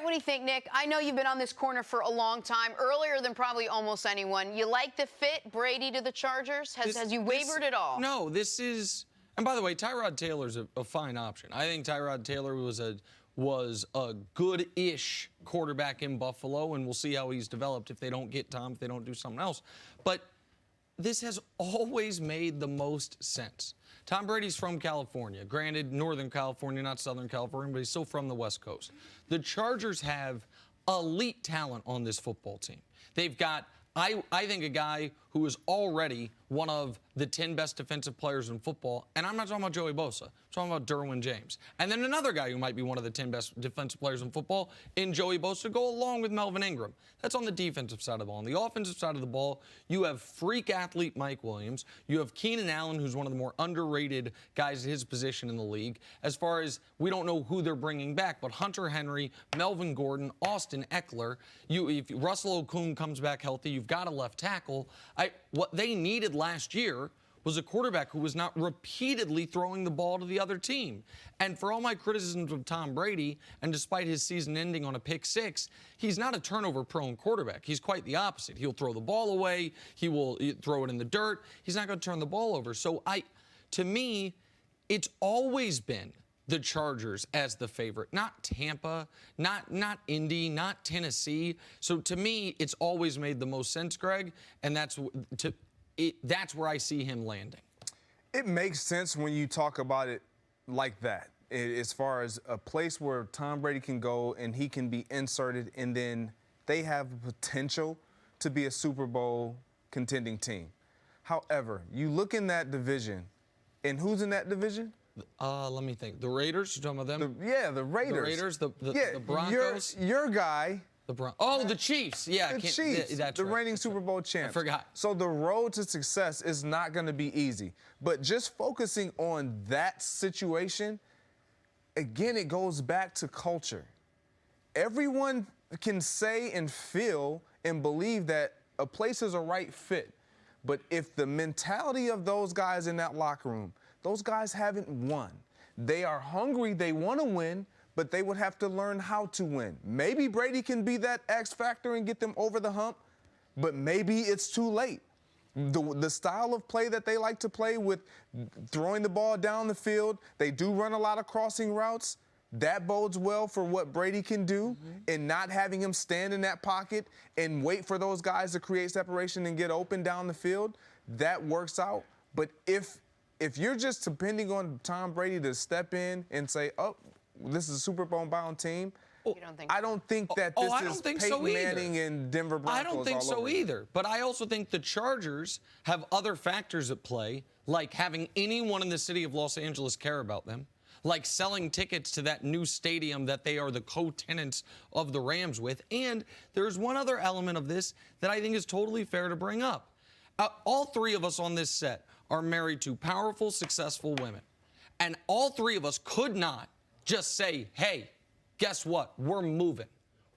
right, what do you think, Nick? I know you've been on this corner for a long time, earlier than probably almost anyone. You like the fit, Brady to the Chargers? Has you wavered at all? No, this is. And by the way, Tyrod Taylor's a fine option. I think Tyrod Taylor was a good-ish quarterback in Buffalo, and we'll see how he's developed if they don't get Tom, if they don't do something else. But this has always made the most sense. Tom Brady's from California. Granted, Northern California, not Southern California, but he's still from the West Coast. The Chargers have elite talent on this football team. They've got, I think, a guy who is already one of the 10 best defensive players in football, and I'm not talking about Joey Bosa. I'm talking about Derwin James. And then another guy who might be one of the 10 best defensive players in football in Joey Bosa, go along with Melvin Ingram. That's on the defensive side of the ball. On the offensive side of the ball, you have freak athlete Mike Williams. You have Keenan Allen, who's one of the more underrated guys at his position in the league. As far as, we don't know who they're bringing back, but Hunter Henry, Melvin Gordon, Austin Eckler. If Russell Okung comes back healthy, you've got a left tackle. What they needed last year was a quarterback who was not repeatedly throwing the ball to the other team. And for all my criticisms of Tom Brady, and despite his season ending on a pick six, he's not a turnover-prone quarterback. He's quite the opposite. He'll throw the ball away. He will throw it in the dirt. He's not going to turn the ball over. So to me, it's always been the Chargers as the favorite, not Tampa, not Indy, not Tennessee. So to me, it's always made the most sense, Greg, and that's where I see him landing. It makes sense when you talk about it like that, as far as a place where Tom Brady can go and he can be inserted, and then they have potential to be a Super Bowl contending team. However, you look in that division, and who's in that division? Let me think. The Raiders? You're talking about them? The Raiders. The Raiders, the Broncos. Your guy. The Chiefs. Yeah, the Chiefs, that's the right. reigning Super Bowl champs. I forgot. So the road to success is not going to be easy. But just focusing on that situation, again, it goes back to culture. Everyone can say and feel and believe that a place is a right fit. But if the mentality of those guys in that locker room, those guys haven't won. They are hungry, they want to win, but they would have to learn how to win. Maybe Brady can be that X factor and get them over the hump, but maybe it's too late. The style of play that they like to play with throwing the ball down the field, they do run a lot of crossing routes. That bodes well for what Brady can do, and not having him stand in that pocket and wait for those guys to create separation and get open down the field. That works out. But if you're just depending on Tom Brady to step in and say, oh, this is a Super Bowl bound team, I don't think that this is Peyton Manning and Denver Broncos. I don't think so either. But I also think the Chargers have other factors at play, like having anyone in the city of Los Angeles care about them, like selling tickets to that new stadium that they are the co-tenants of the Rams with. And there's one other element of this that I think is totally fair to bring up. All three of us on this set are married to powerful, successful women. And all three of us could not just say, hey, guess what? We're moving.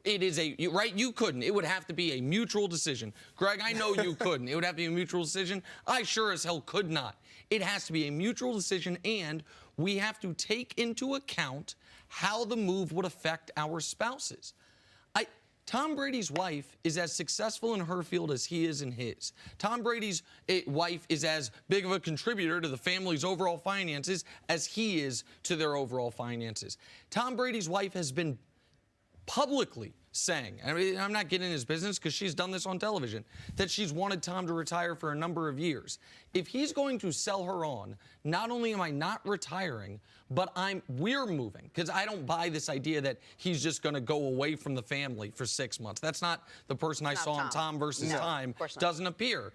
It is right? You couldn't. It would have to be a mutual decision. Greg, I know you couldn't. It would have to be a mutual decision. I sure as hell could not. It has to be a mutual decision, and we have to take into account how the move would affect our spouses. Tom Brady's wife is as successful in her field as he is in his. Tom Brady's wife is as big of a contributor to the family's overall finances as he is to their overall finances. Tom Brady's wife has been publicly saying, and I'm not getting in his business because she's done this on television, that she's wanted Tom to retire for a number of years. If he's going to sell her on, not only am I not retiring, but we're moving, because I don't buy this idea that he's just going to go away from the family for 6 months. That's not the person I saw in Tom versus Time. Doesn't appear.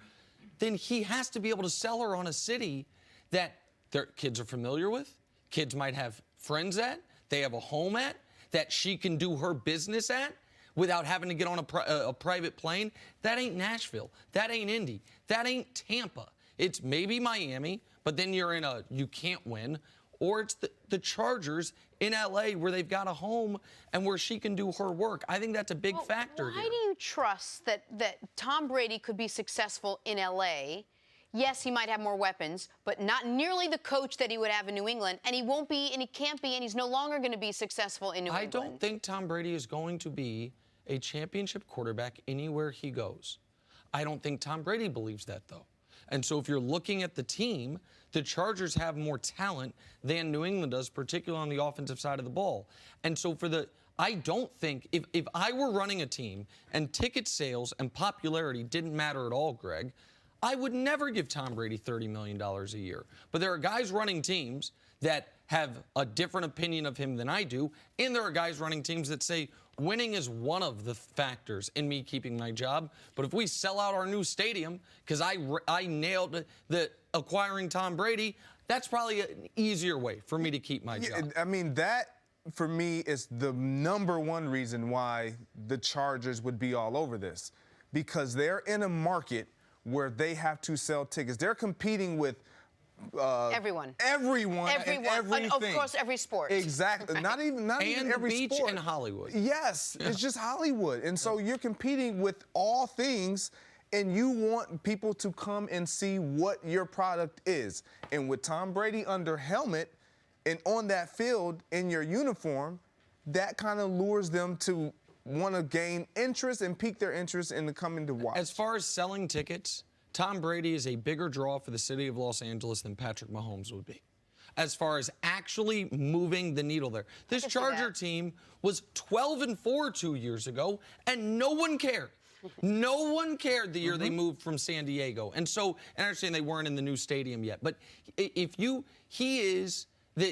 Then he has to be able to sell her on a city that their kids are familiar with, kids might have friends at, they have a home at, that she can do her business at without having to get on a private plane. That ain't Nashville. That ain't Indy. That ain't Tampa. It's maybe Miami, but then you're in you can't win. Or it's the Chargers in L.A. where they've got a home and where she can do her work. I think that's a big factor here. Why do you trust that Tom Brady could be successful in L.A. yes, he might have more weapons, but not nearly the coach that he would have in New England. And he won't be, and he can't be, and he's no longer going to be successful in New England. I don't think Tom Brady is going to be a championship quarterback anywhere he goes. I don't think Tom Brady believes that, though. And so if you're looking at the team, the Chargers have more talent than New England does, particularly on the offensive side of the ball. And so I don't think, if I were running a team and ticket sales and popularity didn't matter at all, Greg, I would never give Tom Brady $30 million a year. But there are guys running teams that have a different opinion of him than I do, and there are guys running teams that say winning is one of the factors in me keeping my job. But if we sell out our new stadium because I nailed the acquiring Tom Brady, that's probably an easier way for me to keep my job. I mean, that for me is the number one reason why the Chargers would be all over this, because they're in a market where they have to sell tickets. They're competing with everyone, and everything. Of course, every sport. Exactly. Right. Not even every beach sport. and Hollywood. Yes, it's just Hollywood, and so you're competing with all things, and you want people to come and see what your product is. And with Tom Brady under helmet and on that field in your uniform, that kind of lures them to want to gain interest and pique their interest in the coming to watch. As far as selling tickets, Tom Brady is a bigger draw for the city of Los Angeles than Patrick Mahomes would be. As far as actually moving the needle there. This Charger team was 12-4 2 years ago, and no one cared. No one cared the year they moved from San Diego. And so, and I understand they weren't in the new stadium yet, but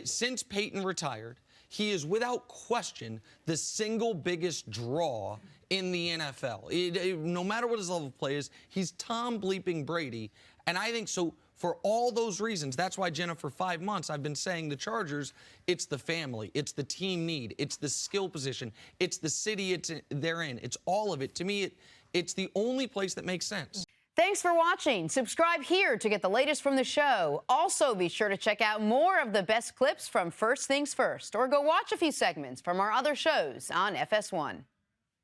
since Peyton retired, he is without question the single biggest draw in the NFL. No matter what his level of play is, he's Tom bleeping Brady. And I think so for all those reasons, that's why, Jenna, for 5 months, I've been saying the Chargers, it's the family, it's the team need, it's the skill position, it's the city they're in, it's all of it. To me, it's the only place that makes sense. Thanks for watching. Subscribe here to get the latest from the show. Also, be sure to check out more of the best clips from First Things First, or go watch a few segments from our other shows on FS1.